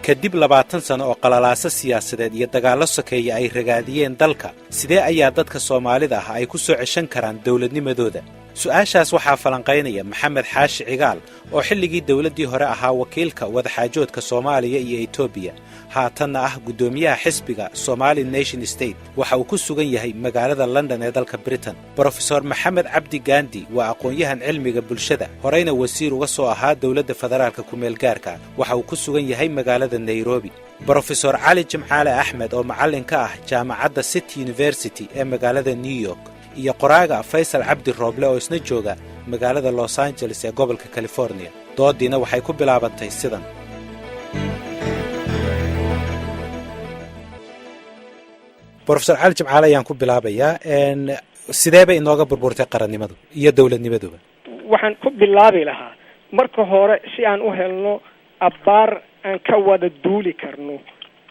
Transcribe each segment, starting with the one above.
kadib 20 sano oo qalalaaso siyaasadeed iyo dagaallo sokeeye ay ragaadiyeen dalka sidee ayaa dadka Soomaalida ah ay ku soo ceshan karaan dawladnimadooda su'aashaas waxaa falanqaynaya Maxamed Xaashi Cigaal oo xilligii dawladdii hore ahaa wakiilka wadaxaajoodka Soomaaliya iyo Itoobiya haatanna ah gudoomiyaha xisbiga Somali Nation State waxa uu ku sugan yahay magaalada London ee dalka Britain Professor Maxamed Cabdi Gandi waa aqoon-yahan cilmiga bulshada horeyna wasiir uga soo ahaa dawladda federaalka ku meel gaarka waxa uu ku sugan yahay magaalada Nairobi Professor Ali Jimcaale Ahmed oo macallin ka ah jaamacadda City University ee magaalada New York iyo qoraaga Faisal Cabdi Rooble oo isna jooga magaalada Los Angeles ee gobolka California doodiina waxay ku bilaabantay sidan Professor Ali Jimcaale ayaan ku bilaabayaa sidee bay inooga burburtay qarannimadu iyo dawladnimaduba waxaan ku bilaabi lahaa marka hore si aan u helno abbaar aan ka wada duuli karno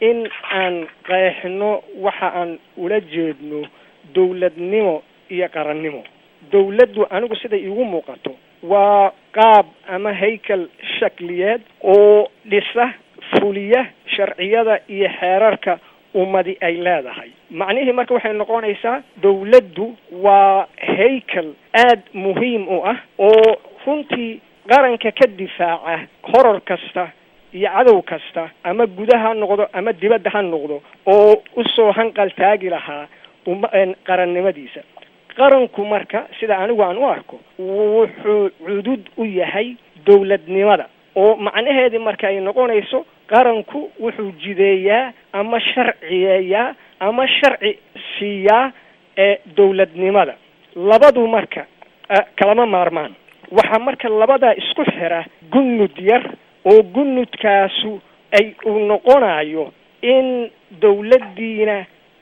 in aan qeexno waxa aan ula jeedno dawladnimo iyo qarannimo dawladdu anigu sida iigu muuqato waa qaab ama haykal shakliyeed oo dhisa fuliya sharciyada iyo xeerarka ummadi ay leedahay macnihii marka waxay noqonaysaa dawladdu waa haykal aad muhiim u ah oo runtii qaranka ka difaaca horor kasta iyo cadow kasta ama gudaha noqdo ama dibadda ha noqdo oo u soo hanqal taagi lahaa qarannimadiisa qaranku marka sida anigu aan u arko wuxuu cudud u yahay dawladnimada oo macnaheedii marka ay noqonayso qaranku wuxuu jideeyaa ama sharciyeeyaa ama sharci siiyaa dawladnimada labadu marka kalama maarmaan waxaa marka labadaa isku xira gunud yar oo gunudkaasu ay uu noqonayo in dawladdiina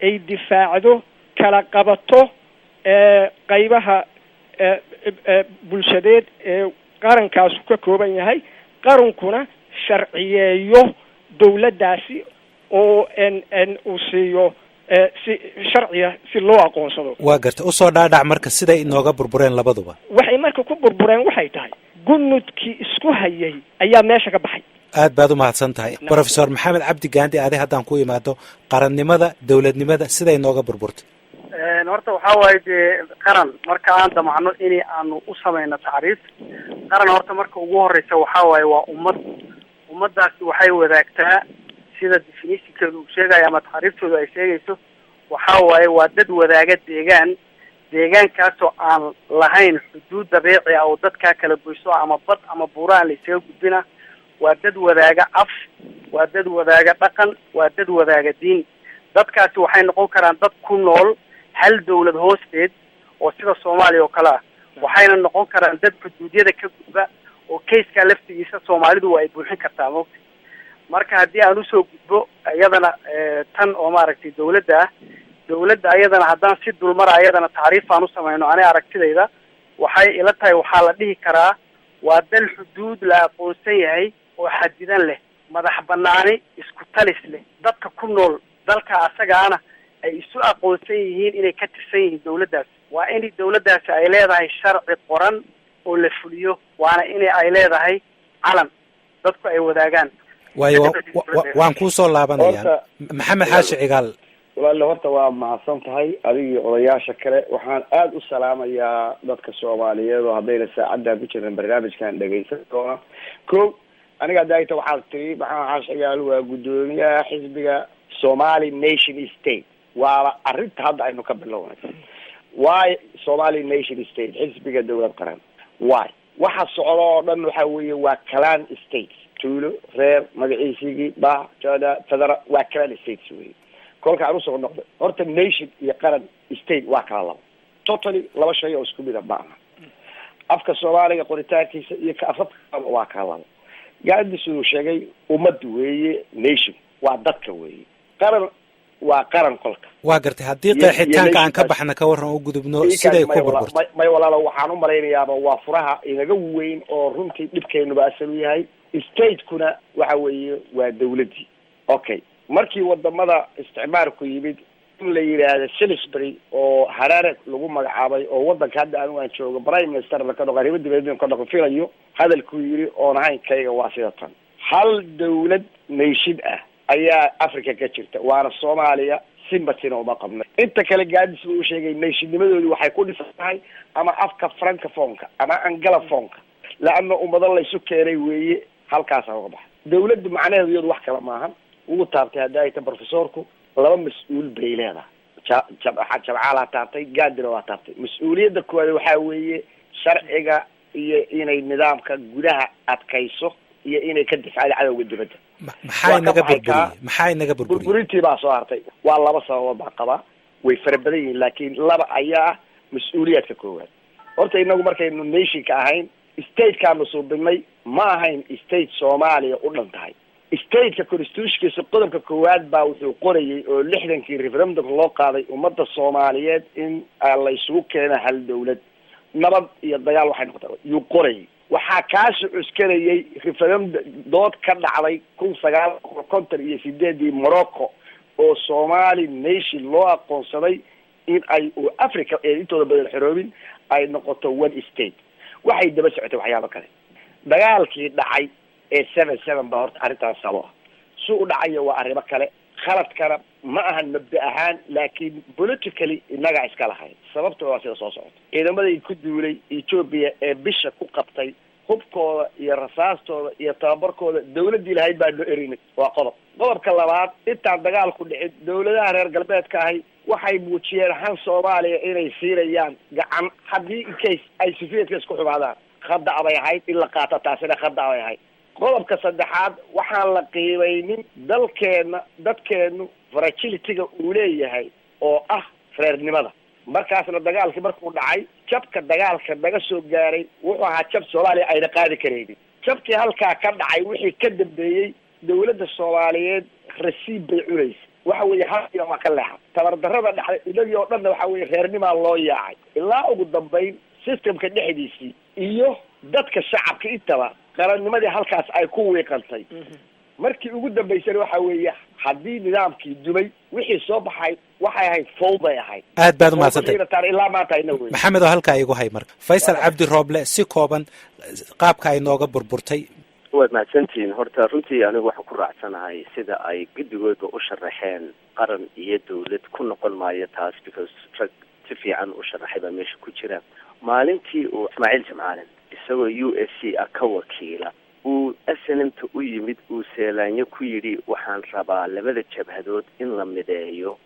ay difaacdo kala qabato qaybaha bulshadeed ee qarankaasu ka kooban yahay qarankuna sharciyeeyo dawladdaasi oo uu siiyo si sharciya si loo aqoonsado waa garta usoo dhaadhac marka siday inooga burbureen labaduba waxay marka ku burbureen waxay tahay gunudkii isku hayay ayaa meesha ka baxay aad baad u mahadsan tahay Professor Maxamed Cabdi Gandi adi haddaan ku imaado qarannimada dawladnimada siday inooga burburtay horta waxaa waaye dee qaran marka aan damacno in aanu u samayno tacriif qaran horta marka ugu horeysa waxaa waaye waa ummadaasi waxay wadaagtaa sida definitionkeedu uu sheegayo ama tacriiftooda ay sheegayso waxaa waaye waa dad wadaaga deegaankaasoo aan lahayn xuduud dabiici ah oo dadkaa kala goyso ama bad ama buuraan la isaga gudbina waa dad wadaaga af waa dad wadaaga dhaqan waa dad wadaaga diin dadkaasi waxay noqon karaan dad ku nool hal dawlad hoosteed oo sida Soomaaliya oo kale ah waxayna noqon karaan dad xuduudyada ka gudba oo kayska laftigiisa Soomaalidu ay buuxin kartaa moogta marka haddii aan usoo gudbo iyadana tan oo maaragtay dawladda ayadana haddaan si dulmara ayadana tacriif aan u samayno aniga aragtidayda waxay ila tahay waxaa la dhihi karaa waa dal xuduud la aqoonsan yahay oo xadidan leh madax banaani isku talis leh dadka ku nool dalka asagaana ay isu aqoonsan yihiin inay ka tirsan yihiin dawladdaas waa in dawladdaasi ay leedahay sharci qoran oo la fuliyo waana in ay leedahay calan dadku ay wadaagaan waayo waan ku soo laabanayaa Maxamed Xaashi Cigaal walaal horta waa mahadsan tahay adiga odayaasha kale waxaan aad u salaamayaa dadka Soomaaliyeed oo hadayna saacada ku jiraan barnaamijkan dhageysan doona aniga daayta waxaa tiri Maxamed Xaashi Cigaal waa gudoomiyaha xisbiga Somali Nation State waa arrinta hadda aynu ka bilownay waay Somali Nation State xisbiga dawlad qaran waay waxa socdo oo dhan waxa weeye waa clan states tuulo reer magaciisigi ba jada federa waa clan states weeye kolka aan usoo noqdo horta nation iyo qaran state waa kala laba totally laba shay oo isku mid ah baa afka Soomaaliga qoritaankiisa iyo ka afka waa kala laba gaadhi sidoo sheegay ummad weeye nation waa dadka weeye qaran waa qaran kolka waa gartay haddii qeexitaanka aan ka baxna ka waran u gudubno siday ku burburtay may walaalo waxaan u malaynayaa waa furaha inaga weyn oo runtii dhibkeenu ba asal u yahay state-kuna waxa weeye waa dawladii okay markii wadamada isticmaalku yimid in la yiraahdo Salisbury oo Harare lagu magacaabay oo wadanka hadda aan joogo prime minister la ka dhaqay dibadda ka dhaqay filayo hadalku yiri oo nahay kayga waa sidatan hal dawlad nation ah ayaa Africa ka jirta waana Soomaaliya simbatina uma qabna inta kale gaadis uu sheegay nationimadoodu waxay ku dhisantahay ama afka francophone-ka ama anglophone-ka laana ummado la isu keenay weeye halkaas uga bax dawladdu macnaheedu iyadu wax kala maahan ugu taabtay hadaayta professorku laba mas'uul bay leedahay jabcaala taabtay gaadina waa taabtay mas'uuliyadda koowaad waxa weeye sharciga iyo inay nidaamka gudaha adkayso iyo inay ka difacdo cadawga dibadda maxay naga burburintii baa soo hartay waa laba sababood baa qaba way farabadan yihiin laakiin laba ayaa mas'uuliyadka koowaad horta inagu markaynu nationka ahayn state-kaanu suubinay ma ahayn state Soomaaliya u dhan tahay state-ka constitution-kiisa qodobka koowaad baa wuxuu qorayay oo 60kii referendum loo qaaday ummadda Soomaaliyeed in la isugu keeno hal dawlad nabad iyo dagaal waxay noqotay yuu qorayay waxaa kaasoo cuskanayay referendum dood ka dhacday 1958 Morocco oo Somali nation loo aqoonsaday in ay Africa ee intooda badan xoroobin ay noqoto one state waxay daba socotay waxyaabo kale dagaalkii dhacay ee 77 baa horta arrintaas sabab suu u dhacay waa arrimo kale khaladkana ma ahan mabda ahaan laakiin politically inaga iska lahayn sababtoo waa sida soo socota ciidamadii ku duulay Ethiopia ee bisha ku qabtay hubkooda iyo rasaastooda iyo tababarkooda dawladii lahayd baa loo erinay waa qodobka labaad inta dagaal ku dhicin dawladaha reer galbeedka ahi waxay muujiyeen han Soomaaliya inay siirayaan gacan hadii in case ay Soviet-ka isku xumaadaan khadda abay ahayd in la qaato taasina khadda abay ahayd qodobka saddexaad waxaan la qiimaynin dadkeenu fragility-ga uu leeyahay oo ah reernimada markaasna dagaalkii markuu dhacay jabka dagaalka naga soo gaaray wuxuu ahaa jab Soomaaliya ayna qaadi karaynin jabkii halkaa ka dhacay wixii ka dambeeyay dawladda Soomaaliyeed rasiib bay cunaysa waxa weeye hadiya ma ka leexa tabardarrada dhacday ilaa oo dhan waxa weeye reernima loo yaacay ilaa ugu dambeyn systemka dhexdiisii iyo dadka shacabka intaba qarannimadii halkaas ay ku weeqantay markii ugu dambeysay waxa weeye hadii nidaamkii dumay wixii soo baxay waxay ahayd fowday ahayd aad baad u maasantay ilaa maanta ayna weey maxamed oo halka igu hay marka Faysal Cabdi Rooble si kooban qaabka ay nooga burburtay waad mahadsantiin horta runtii anigu waxaan ku raacsanahay sida ay guddigooda u sharaxeen qaran iyo dawlad ku noqon maayo taas because rag si fiican u sharaxay baa meesha ku jira maalintii uu Ismaaciil Jamcaalin isagoo USC ka wakiila uu SNMta u yimid uu seelaanyo ku yidhi waxaan rabaa labada jabhadood in la mideeyo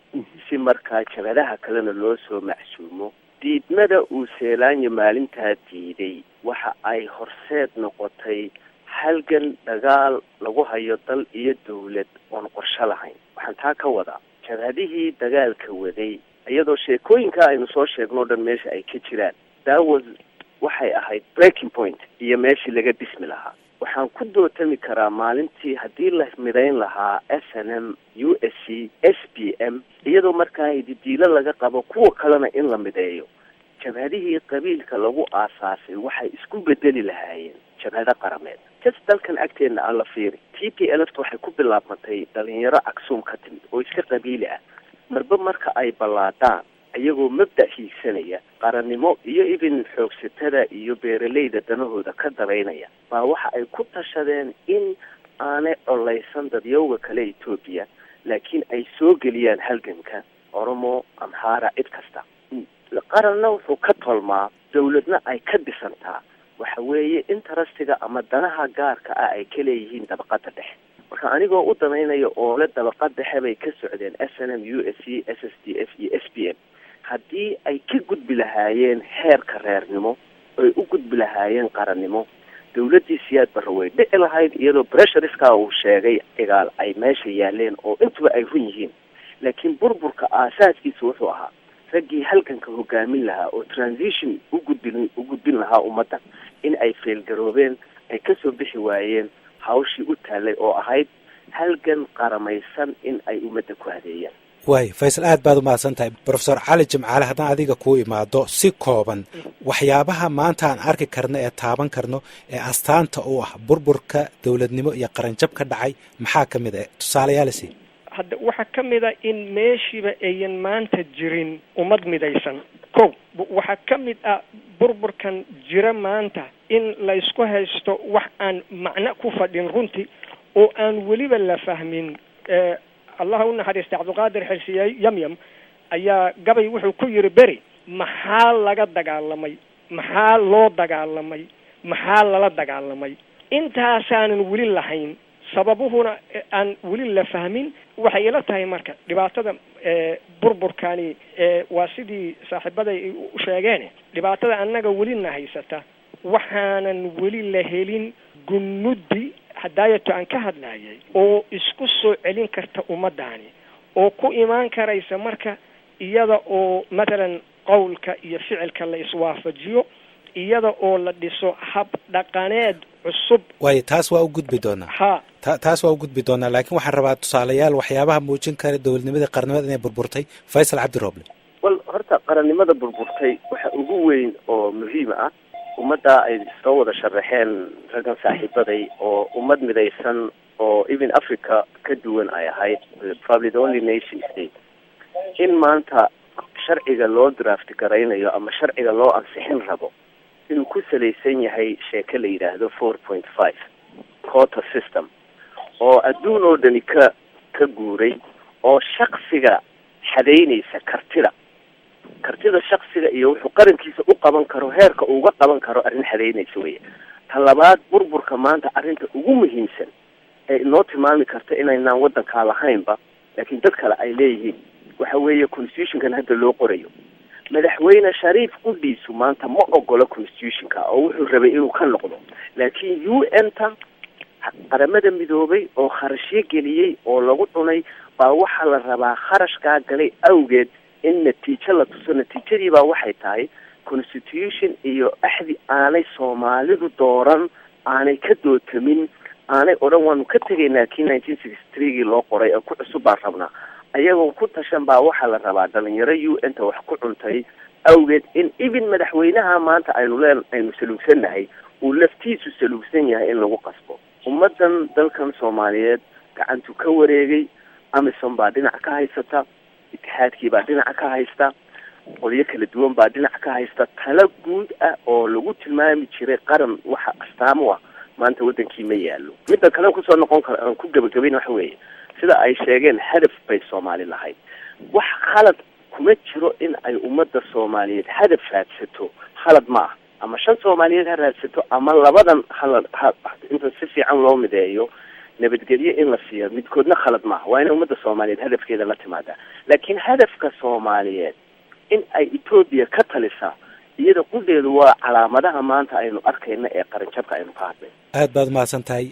si markaa jabhadaha kalena loo soo macsuumo diidmada uu seelaanyo maalintaa diiday waxa ay horseed noqotay halgan dagaal lagu hayo dal iyo dawlad oon qorshe lahayn waxaan taa ka wadaa jabhadihii dagaalka waday iyadoo sheekooyinka aynu soo sheegno dhan meesha ay ka jiraan waxay ahayd breaking point iyo meeshii laga dhismi lahaa waxaan ku dootami karaa maalintii haddii la midayn lahaa SNM USC SPM iyadoo markaa didiilo laga qabo kuwa kalena in la mideeyo jabhadihii qabiilka lagu aasaasay waxay isku bedeli lahaayeen jabhada qarameed just dalkan agteena aan la fiiri TPLF waxay ku bilaabmatay dhalinyaro Aksum ka timid oo iska qabiili ah marka ay ballaadaan ayagoo mabda hiigsanaya qarannimo iyo even xoogsatada iyo beeralayda danahooda ka dabaynaya baa waxa ay ku tashadeen in aanay colaysan dadyowga kale Ethiopia laakiin ay soo geliyaan halganka Oromo Amhara cid kasta qaranna wuxuu ka tolmaa dawladna ay ka dhisantaa waxa weeye interestiga ama danaha gaarka ah ay ka leeyihiin dabaqada dhexe marka anigoo u danaynayo oo la dabaqada dhexe bay ka socdeen SNM USC SSDF iyo SPM haddii ay ka gudbi lahaayeen heerka reernimo ay u gudbi lahaayeen qarannimo dawladdii siyaad barre way dhici lahayd iyadoo pressureska uu sheegay igaal ay meesha yaaleen oo intuba ay run yihiin laakiin burburka aasaaskiisa wuxuu ahaa raggii halganka hogaamin lahaa oo transition u gudbin lahaa ummadda in ay feelgaroobeen ay kasoo bixi waayeen hawshii u taalay oo ahayd halgan qaramaysan in ay ummadda ku hadeeyaan waay Faysal aad baad u mahadsan tahay Professor Cali Jamcaale haddaan adiga kuu imaado si kooban waxyaabaha maanta aan arki karno ee taaban karno ee astaanta u ah burburka dawladnimo iyo qaranjab ka dhacay maxaa ka mid ah tusaaleyaalisi hadda waxaa ka mid ah in meeshiiba ayan maanta jirin ummad midaysan waxaa ka mid ah burburkan jira maanta in la isku haysto wax aan macno ku fadhin runtii oo aan weliba la fahmin. allah u naxariistay cabdulqaadir xilsiyey yamyam ayaa gabay wuxuu ku yiri beri maxaa laga dagaalamay, maxaa loo dagaalamay, maxaa lala dagaalamay. intaasaanan weli lahayn, sababuhuna aan weli la fahmin. waxay ila tahay marka dhibaatada burburkani waa sidii saaxiibaday u sheegeen, dhibaatada annaga weli na haysata waxaanan weli la helin gunnudi hadaayato aan ka hadlayay oo isku soo celin karta ummadani, oo ku imaan karaysa marka iyada oo matalan qowlka iyo ficilka la iswaafajiyo, iyada oo la dhiso hab dhaqaneed cusub. waayo taas waa u gudbi doonaa taas waa u gudbi doonaa laakiin waxaan rabaa tusaalayaal waxyaabaha muujin kara dowladnimadii qarnimada inay burburtay. Faysal Cabdi Roble. horta qarannimada burburtay waxa ugu weyn oo muhiim ah ummadda ay soo wada sharaxeen raggan saaxiibaday oo ummad midaysan oo even Africa ka duwan ay ahayd, probably the only nation state. in maanta sharciga loo draft garaynayo ama sharciga loo ansixin rabo inuu ku salaysan yahay sheeko la yidhaahdo 4.5 quota system oo adduun oo dhani ka guuray, oo shaksiga xadaynaysa kartida shaksiga iyo wuxuu qarankiisa u qaban karo, heerka uga qaban karo arrin xadaynaysa weeye. ta labaad, burburka maanta arrinta ugu muhiimsan ee inoo tilmaami karta inaynaan waddankaa lahaynba laakiin dad kale ay leeyihiin waxa weeye constitutionkan hadda loo qorayo. madaxweyne Shariif qudhiisu maanta ma ogola constitutionka oo wuxuu rabay inuu ka noqdo, laakiin UN-ta qaramada midoobay oo kharashyo geliyey oo lagu cunay baa waxaa la rabaa kharashkaa galay awgeed in natiijo la tuso. natiijadii baa waxay tahay constitution iyo axdi aanay Soomaalidu dooran, aanay ka dootamin, aanay odhan waanu ka tegaynaa kii 1963gii loo qoray ee ku cusub baan rabnaa. ayagoo ku tashan baa waxaa la rabaa dhalinyaro UN-ta wax ku cuntay awgeed in even madaxweynaha maanta aynu saluugsannahay uu laftiisu saluugsan yahay in lagu qasbo. ummadan dalkan Soomaaliyeed gacantu ka wareegay, Amisom baa dhinac ka haysata, itixaadkii baa dhinac ka haysta, qolyo kala duwan baa dhinac ka haysta. tala guud ah oo lagu tilmaami jiray qaran waxa astaamo ah maanta wadankii ma yaalo. midda kale kusoo noqon kara aan ku gabagabayn waxa weeye sida ay sheegeen hadaf bay Soomaali lahayd. wax khalad kuma jiro in ay ummadda Soomaaliyeed hadaf raadsato, khalad ma ah. ama 5 Soomaaliyeed ha raadsato ama labadan inta si fiican loo mideeyo nabadgelyo in la siiyo, midkoodna khalad ma ah. waa in ummadda Soomaaliyeed hadafkeeda la timaada. laakiin hadafka Soomaaliyeed in ay Ethiopia ka talisa iyada qudheedu waa calaamadaha maanta aynu arkayna ee qaranjabka aynu ka hadlay. aad baad mahadsan tahay.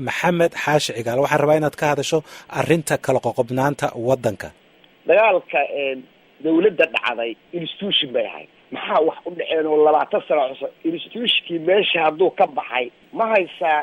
Maxamed Xaashi Cigaal, waxaan rabaa inaad ka hadasho arrinta kala qoqobnaanta waddanka. dagaalka dawladda dhacday institution bay ahayd. maxaa wax u dhaceen oo 20 sano cusub institutionkii meesha hadduu ka baxay ma haysaa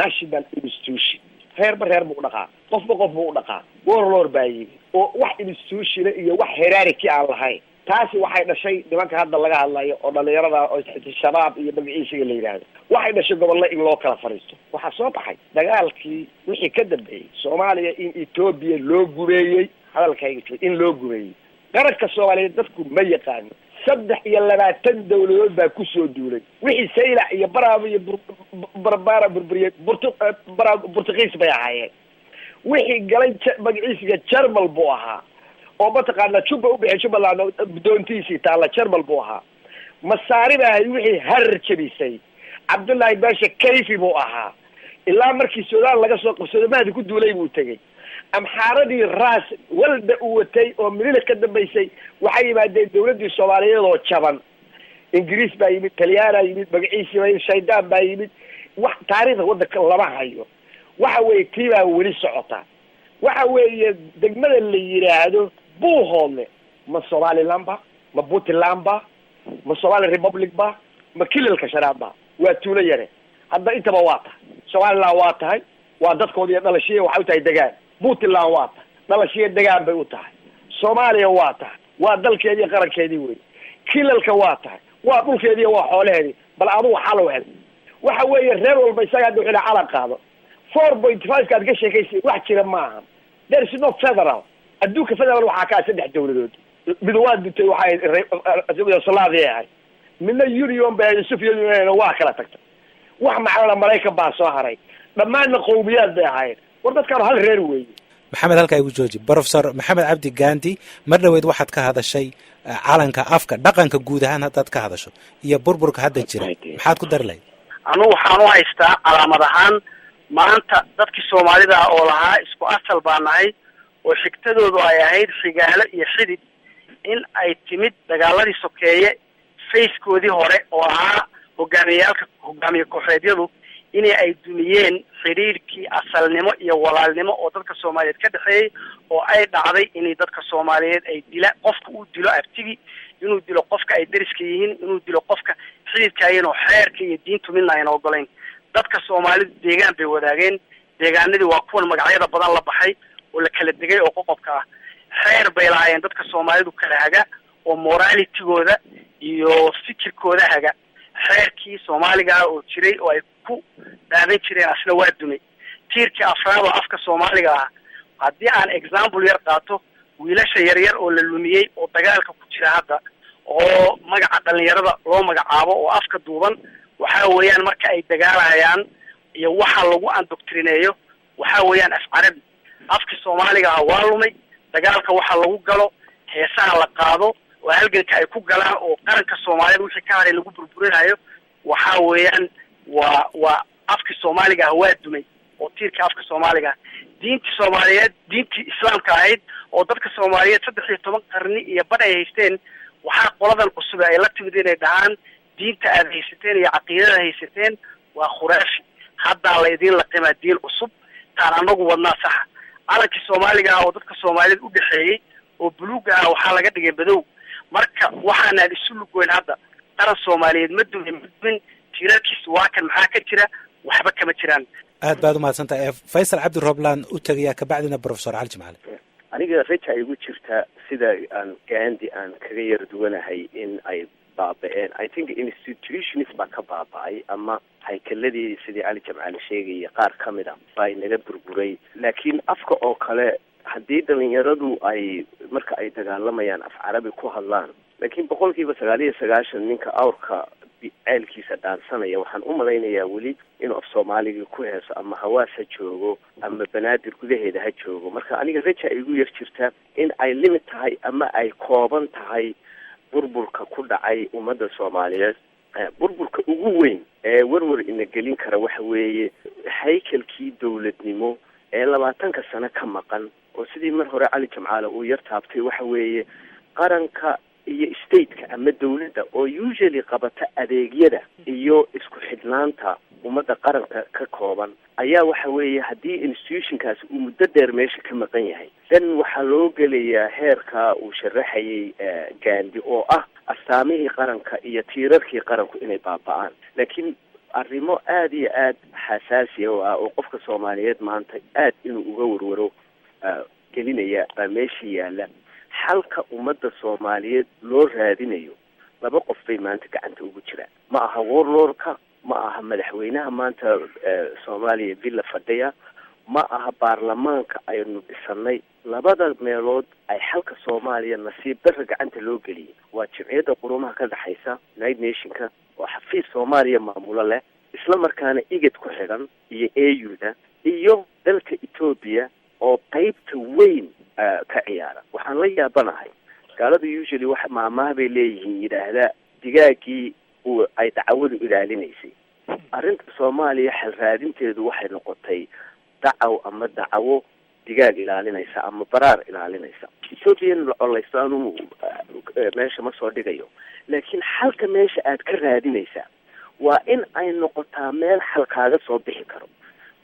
national institution. reer buu u dhaqaa, qof buu u dhaqaa, warlord baa yimi oo wax institution iyo wax hierarchy aan lahayn. taasi waxay dhashay nimanka hadda laga hadlayo oo dhalinyarada oo shabaab iyo magaciisiga la yiraahdo, waxay dhashay gobollo in loo kala fariisto. waxaa soo baxay dagaalkii wixii ka dambeeyay Soomaaliya in Ethiopia loo gubeeyay, hadalkayga in loo gubeeyay. qaranka Soomaaliyeed dadku ma yaqaan 23 dawladood baa ku soo duulay. wixii Saylac iyo Baraabo iyo Barbara burburiyay Portugiis bay ahaayeen. wixii galay magaciisiga Jarmal buu ahaa oo mataqaana Juba u bixi Jubaland doontiisii taala Jarmal buu ahaa. masaari baa wixii har jabisay Cabdullaahi Baasha Kayfi buu ahaa. ilaa markii Suudaan laga soo qabsaday maadi ku duulay buu tagay. amxaaradii raas walba uu watay oo milil ka dambeysay waxay yimaadeen dawladii Soomaaliyeed oo jaban. Ingiriis baa yimid, Talyaani yimid, magaciisiga Shaydaan baa yimid. wax taariikhda waddanka lama hayo. waxa weeye tiibaa weli socota. waxa weeye degmada la yiraahdo Buuhoodle ma Somaliland ba, ma Puntland ba, ma Somali Republic ba, ma kilalka shanaad ba. waa tuulo yare. hadda intaba waa tahay Somaliland waa tahay, waa dadkoodii dhalashiye waxay u tahay degaan. Puntland waa tahay dhalashiye degaan bay u tahay. Soomaaliya waa tahay waa dalkeedii qarankeedii weey. kilalka waa tahay waa dhulkeedii waa xoolaheedii. bal adu waxa loo helay waxa weeye reer walba isaga wuxuu calan qaado 4.5 kaad ka sheekaysay wax jira maaha. there is no federal. adduunka federal waxaa ka 3 dawladood. mid waa dhintay waxay Soomaaliya midna union baa Soviet Union waa kala tagtay. wax macna Mareykan baa soo haray. dhammaanna qowmiyaad bay ahaayeen war dadkaan hal reer weeye. maxamed halkaa igu jooji. professor maxamed cabdi gandi mar dhaweyd waxaad ka hadashay calanka afka dhaqanka guud ahaan haddaad ka hadasho iyo burburka hadda jira maxaad ku dari lahayd? anugu waxaan u haystaa calaamad ahaan maanta dadkii soomaalida ah oo lahaa isku asal baa nahay oo xigtadoodu ay ahayd xigaalo iyo xidid in ay timid dagaaladii sokeeye fayskoodii hore oo ahaa hogaamiye kooxeedyadu inay ay dumiyeen xidhiirkii asalnimo iyo walaalnimo oo dadka soomaaliyeed ka dhexeeyey oo ay dhacday inay dadka soomaaliyeed ay qofka uu dilo abtigii, inuu dilo qofka ay dariska yihiin, inuu dilo qofka xididkaayin oo xeerka iyo diintu midna ayna ogolayn. dadka soomaalidu deegaan bay wadaageen, deegaanadii waa kuwan magacyada badan la baxay oo la kala degay oo qoqobka ah. xeer bay lahaayeen dadka soomaalidu kala haga oo moralitigooda iyo fikirkooda haga. xeerkii soomaaliga ah oo jiray oo ay ku daadan jireen asna waa dumay. tiirkii afraad oo afka soomaaliga ah haddii aan example yar qaato, wiilasha yaryar oo la lumiyey oo dagaalka ku jira hadda oo magaca dhalinyarada loo magacaabo oo afka duuban, waxa weeyaan marka ay dagaalayaan iyo waxa lagu andoctrineeyo waxa weeyaan af carabi. afkii soomaaliga ah waa lumay, dagaalka waxa lagu galo, heesaha la qaado oo halganka ay ku galaan oo qaranka Soomaaliyeed wixii ka haray lagu burburinayo waxa weeyaan waa afkii soomaaliga ah waa dumay oo tiirka afka soomaaliga diinta Soomaaliyeed diintii islaamka ahayd oo dadka Soomaaliyeed 13 qarni iyo badh ay haysteen waxa qoladan cusub ay la timid inay dhahaan diinta aad haysateen iyo caqiidada haysateen waa khuraafi. hadda la idin la qimaa diin cusub taan anagu wadnaa sax. calankii Soomaaliga ah oo dadka Soomaaliyeed u dhaxeeyay oo buluuga ah waxa laga dhigay badow. marka waxaana isu lugoyn hadda qaran Soomaaliyeed ma dumin tiirarkiisu waa kan maxaa ka jira waxba kama jiraan. aad baad u mahadsantahay. Faysal Cabdi Rooblaan u tagaya ka bacdina professor Cali Jimcaale. aniga raja igu jirta sida aan Gandhi aan kaga yar duwanahay in ay baaba'een. I think institutions baa ka baaba'ay ama haykaladii sidii Cali Jimcaale sheegay qaar kamid ah baa inaga burburay. laakiin afka oo kale haddii dhalinyaradu ay marka ay dagaalamayaan af carabi ku hadlaan, laakiin 99% ninka awrka ceelkiisa dhaansanaya waxaan u malaynayaa weli inuu af soomaaliga ku heeso ama hawaas ha joogo ama banaadir gudaheeda ha joogo. marka aniga raja igu yar jirta in ay limit tahay ama ay kooban tahay burburka ku dhacay ummadda Soomaaliyeed. burburka ugu weyn ee warwar ina gelin kara waxa weeye haykalkii dawladnimo ee 20 sano ka maqan oo sidii mar hore Cali Jimcaale uu yar taabtay waxa weeye qaranka iyo stateka ama dawladda oo usually qabata adeegyada iyo isku xidhnaanta ummadda qaranka ka kooban ayaa waxa weeye haddii institutionkaasi uu muddo dheer meesha ka maqan yahay dan waxaa loo gelayaa heerka uu sharaxayay Gandhi oo ah astaamihii qaranka iyo tiirarkii qaranku inay baaba'aan. laakiin arrimo aad iyo aad xasaasi oo ah oo qofka Soomaaliyeed maanta aad inuu uga warwaro gelinaya baa meesha yaala. xalka ummadda Soomaaliyeed loo raadinayo laba qof bay maanta gacanta ugu jiraan. ma aha warlordka, ma aha madaxweynaha maanta Soomaaliya villa fadhiya, ma aha baarlamaanka aynu dhisanay. labada meelood ay xalka Soomaaliya nasiib darro gacanta loo geliyay waa jimciyadda quruumaha ka dhaxaysa United Nationka oo xafiis Soomaaliya maamulo leh, isla markaana igad ku xiran iyo AU-da iyo dalka Ethiopia oo qaybta weyn ka ciyaara. waxaan la yaabanahay gaalada usually wax maamaha bay leeyihiin yidhaahda digaagii ay dacwadu ilaalinaysay. arrinta Soomaaliya xal raadinteedu waxay noqotay dacwo digaag ilaalinaysa ama baraar ilaalinaysa. Ethiopian lacolaysanu meesha ma soo dhigayo, laakiin xalka meesha aad ka raadinaysaa waa in ay noqotaa meel xal kaaga soo bixi karo.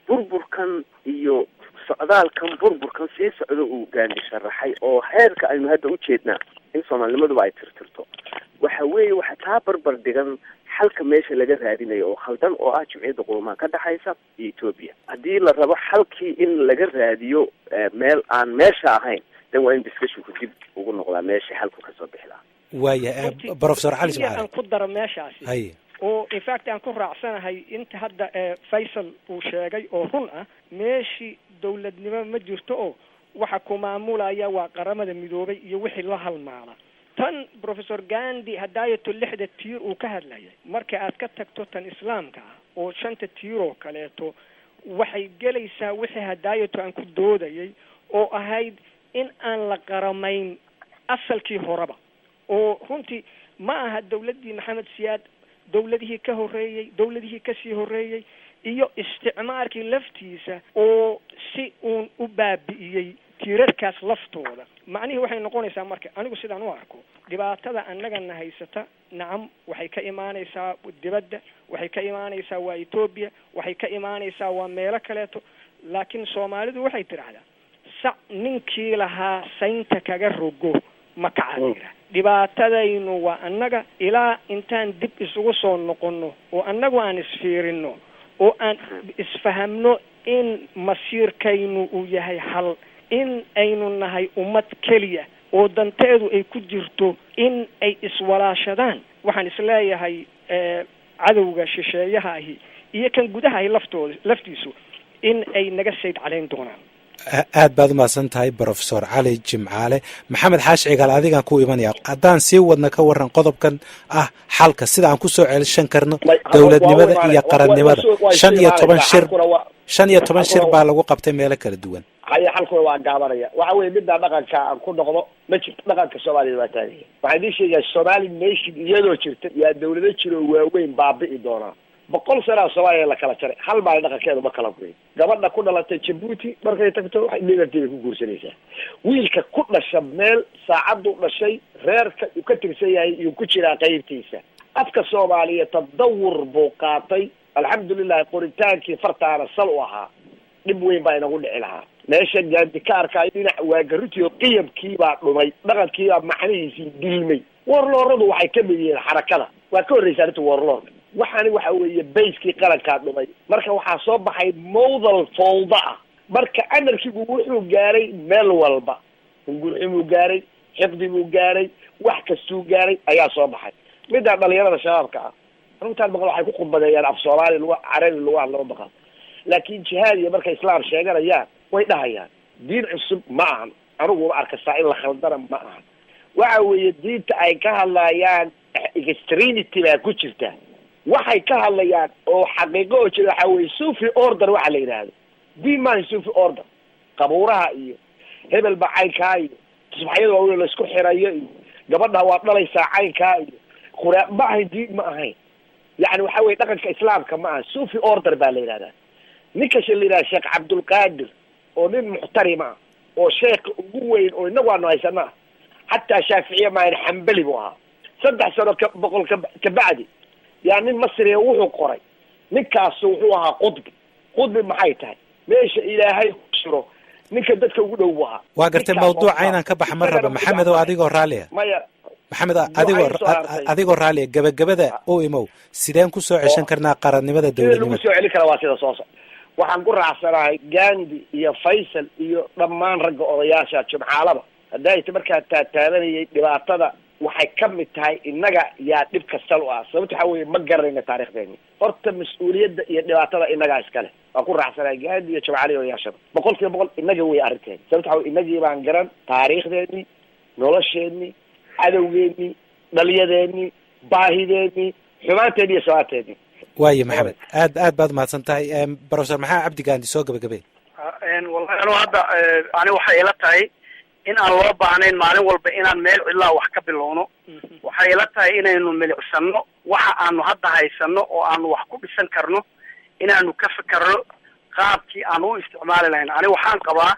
burburkan iyo socdaalkan burburkan sii socdo uu Gandhi sharaxay oo heerka aynu hadda u jeednaa in Soomaalinimaduba ay tirtirto waxa weeye waxa taa barbar dhigan xalka meesha laga raadinayo oo khaldan oo ah jimciyadda quruumaha ka dhaxaysa iyo Ethiopia. haddii la rabo xalkii in laga raadiyo meel aan meesha ahayn dan waa in discussionku dib ugu noqdaa meesha xalku ka soo bixi lahaa. waaya professor Cali Jimcaale aan ku daro meeshaasi oo in fact aan ku raacsanahay inta hadda Faysal uu sheegay oo run ah. meeshii dawladnimo ma jirto oo waxa ku maamulaya waa qaramada midoobay iyo wixii la halmaala. tan professor Gandhi hadaayato 6 tiir uu ka hadlayay marka aad ka tagto tan islaamka oo 5 tiir oo kaleeto waxay gelaysaa wixii hadaayato aan ku doodayay oo ahayd in aan la qaramayn asalkii horeba oo runtii ma aha dawladdii maxamed siyaad dawladihii ka horreeyey dawladihii kasii horreeyey iyo isticmaalkii laftiisa oo si uun u baabi'iyey tiirarkaas laftooda macnihii waxay noqonaysaa marka anigu sidaan u arko dhibaatada annagana haysata nacam waxay ka imaanaysaa dibadda waxay ka imaanaysaa waa Ethiopia waxay ka imaanaysaa waa meelo kaleeto laakiin Soomaalidu waxay tiraahdaa sac ninkii lahaa saynta kaga rogo ma kacayra dhibaatadaynu waa annaga ilaa intaan dib isugu soo noqonno oo annagu aan isfiirino oo aan isfahamno in masiirkaynu uu yahay hal in aynu nahay ummad keliya oo danteedu ay ku jirto in ay iswalaashadaan waxaan isleeyahay cadowga shisheeyaha ahi iyo kan gudaha ay laftiisu in ay naga sayd caleyn doonaan aad baad u mahadsan tahay brofesor cali jimcaale maxamed xaashi cigaal adigaan ku imanaya haddaan sii wadna ka waran qodobkan ah xalka sida aan kusoo celishan karno dowladnimada iyo qarannimada 15 shir baa lagu qabtay meelo kala duwan haya xalkooda waa gaabanaya waxa weeye midda dhaqanka aan ku noqdo ma jirto dhaqanka Soomaaliya waa taariikh waxaan idin sheegaa Somali nation iyadoo jirta yaa dawlado jiro waaweyn baabi'i doona 100 sano Soomaaliya la kala jaray hal baa dhaqankeedu ma kala go'ay gabadha ku dhalatay Djibouti markay tagto waxay dhibaatay ku guursanaysaa wiilka ku dhashay meel saacadu dhashay reerka uu ka tirsan yahay iyo ku jira qaybtiisa afka Soomaaliya tadawur buu qaatay alxamdulillah qoritaankii fartaana sal u ahaa dib weyn baa inagu dhici lahaa meesha gaadikaarka dhinac waa garutiyo qiyamkii baa dhumay dhaqankii baa macnihiisii dilmay warlooradu waxay ka mid yihiin xarakada waa ka horreysay inta warloorka waxaani waxa weeye bayskii qarankaa dhumay marka waxaa soo baxay mowdal fowda ah marka anarkiibu wuxuu gaaray meel walba hungurximuu gaaray xiqdibuu gaaray wax kastuu gaaray ayaa soo baxay middaa dhalinyarada shabaabka ah runtaan maqal waxay ku khudbadeeyaan af Soomaali lagu carabi lagu hadlo maqal laakiin jihaad iyo markay islaam sheeganayaan way dhahayaan diin cusub ma ahan anigu ma arkastaa in la khaldana ma ahan waxa weeye diinta ay ka hadlayaan extremity baa ku jirta waxay ka hadlayaan oo xaqiiqo oo jira waxa weeye sufi order waxa la yiraahdo diin ma sufi order qabuuraha iyo hebel bacaynkaa iyo subaxyada oo la isku xirayo iyo gabadha waa dhalaysaa caynkaa iyo quraab ma ahayn diin ma ahayn يعني waxa weeye dhaqanka islaamka ma aha sufi order baa la yiraahdaa ninka shilira Sheekh Abdul Qadir oo nin muxtarima oo sheekh ugu weyn oo inagu aanu haysana hatta Shaafici ma in Hanbali buu ahaa 3 sano ka bacdi yani Masri wuxuu qoray ninkaas wuxuu ahaa qudbi maxay tahay meesha ilaahay ku jiro ninka dadka ugu dhow buu ahaa waa gartay mawduuca inaan ka bax marraba maxamed oo adigoo raaliya maxamed adigoo raaliya gabagabada oo imow sideen ku soo ceshan karnaa qarannimada dawladnimada soo celi kara waa sida soo waxaan ku raacsanahay Gandhi iyo Faisal iyo dhammaan ragga odayaasha jumcaalaba haday markaa taatanayay dhibaatada waxay ka mid tahay inaga yaa dhib kasta u ah sababta waxa weeye ma garanayna taariikhdeena horta mas'uuliyadda iyo dhibaatada inaga iskale waan ku raacsanahay Gandhi iyo jumcaali odayaasha 100% inaga way arrinteen sababta waxa inagii baan garan taariikhdeeni nolosheeni cadowgeeni dhaliyadeenii baahideeni xumaanteeni iyo sababteeni waaye maxamed aad baad mahadsan tahay professor maxaa cabdi gaandi soo gabagabay wallahi anu hadda ani waxay ila tahay in aan loo baahnayn maalin walba inaan meel cidlaa wax ka bilowno waxay ila tahay inaynu milicsano waxa aanu hadda haysano oo aanu wax ku dhisan karno inaanu ka fikirno qaabkii aan u isticmaali lahayn ani waxaan qabaa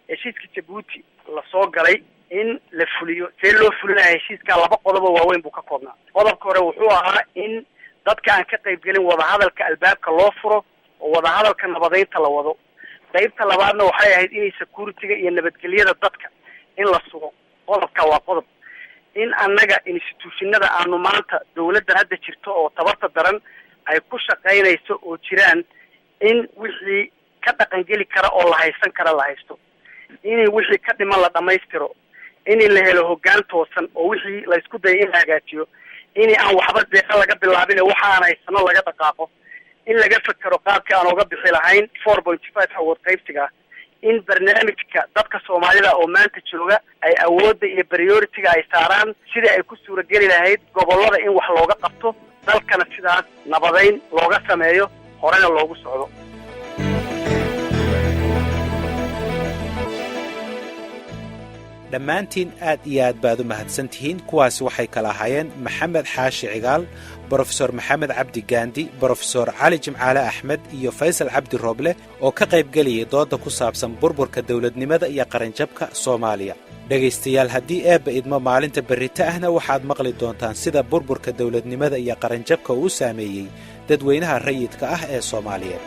heshiiska Djibouti la soo galay in la fuliyo see loo fulinayo heshiiska laba qodob oo waaweyn buu ka koobnaa qodobka hore wuxuu ahaa in dadka aan ka qayb gelin wada hadalka albaabka loo furo oo wada hadalka nabadeynta la wado qaybta labaadna waxay ahayd in security-ga iyo nabadgelyada dadka in la sugo qodobka waa qodob in annaga institutionada aanu maanta dawladda hadda jirto oo tabarta daran ay ku shaqaynayso oo jiraan in wixii ka dhaqan geli kara oo la haysan kara la haysto in wixii ka dhiman la dhamaystiro in la helo hoggaan toosan oo wixii la isku dayo in la hagaajiyo in aan waxba deeqa laga bilaabin waxa aan haysano laga dhaqaaqo in laga fakaro qaabka aan uga bixi lahayn 4.5 awood qaybsiga in barnaamijka dadka Soomaalida oo maanta jooga ay awoodda iyo priority-ga ay saaraan sidii ay ku suuragali lahayd gobolada in wax looga qabto dalkana sidaas nabadeyn looga sameeyo horena loogu socdo dhammaantiin aad iyo aad baad u mahadsan tihiin. kuwaasi waxay kala ahaayeen maxamed xaashi cigaal, brofesor maxamed cabdi gaandi, brofesor cali jimcaale axmed iyo faysal cabdi rooble oo ka qaybgelayay doodda ku saabsan burburka dawladnimada iyo qaranjabka Soomaaliya. dhegaystayaal, haddii eebba idmo maalinta berrito ahna waxaad maqli doontaan sida burburka dawladnimada iyo qaranjabka uu saameeyey dadweynaha rayidka ah ee Soomaaliyeed.